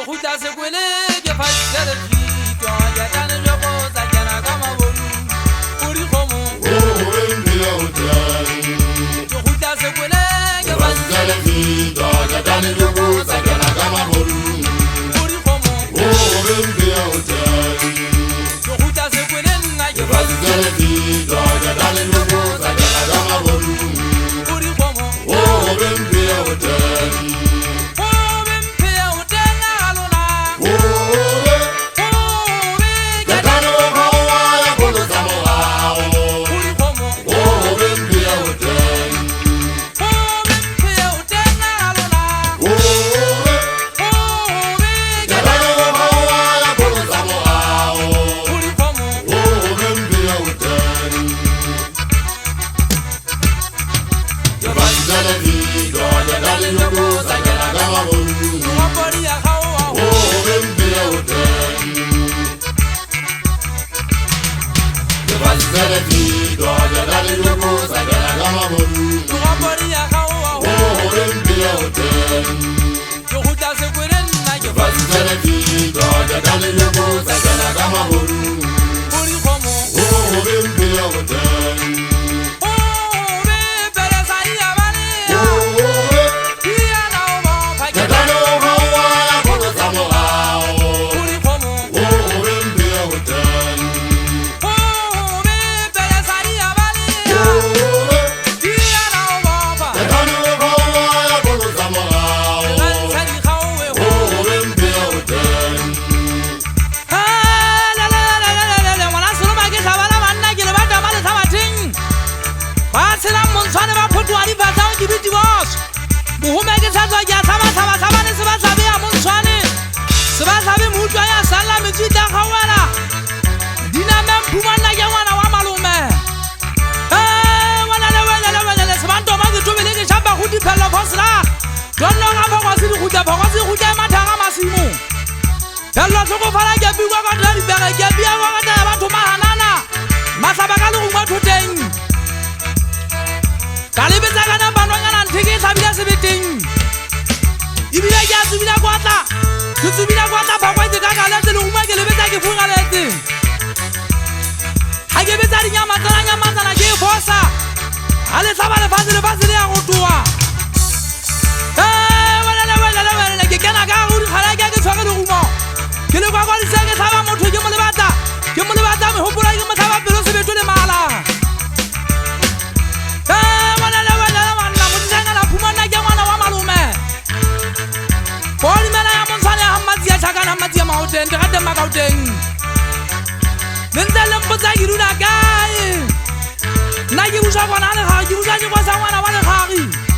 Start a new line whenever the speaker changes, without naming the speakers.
khuta Sekoele ke fasitse fito ya tane jo go sa kana ka mabonu uri khomo
Mbea utani
ke khuta Sekoele ke fasitse
fito ya tane jo go sa kana ka mabonu
uri khomo
Mbea utani
ke khuta Sekoele nna ke
fasitse fito ya tane jo go sa kana ka mabonu
uri khomo
Mbea utani
Pheello soko fala ke bua ka tla di bega ke bia wa ka tla batho mahanana masaba ka le go motho teng ka le betsa kana banwanyana ntheke sa bila sebeteng ibile ke a tsubila kwatla ke tsubila kwatla ba kwa ke ka ka le le uma ke le betsa ke fuga letse ha ke betsa di nyama tsana ke fosa ale sa ba le fase ya go toa wala ke kana ka go di khala ke tshwara le uma ke le kwa di senge sa ba motho ke mo le batla me hopola ke mo sa ba pelo se beto le mala wala mo tsanga la phumana ke ngwana wa malume boli mela ya monsane ya Matsie ya chakana Matsie ma hoten de gate ma gauteng nentele mpotsa ke dula kae nna ke busa bona le ga ke busa ke kwa sa ngwana wa le gagi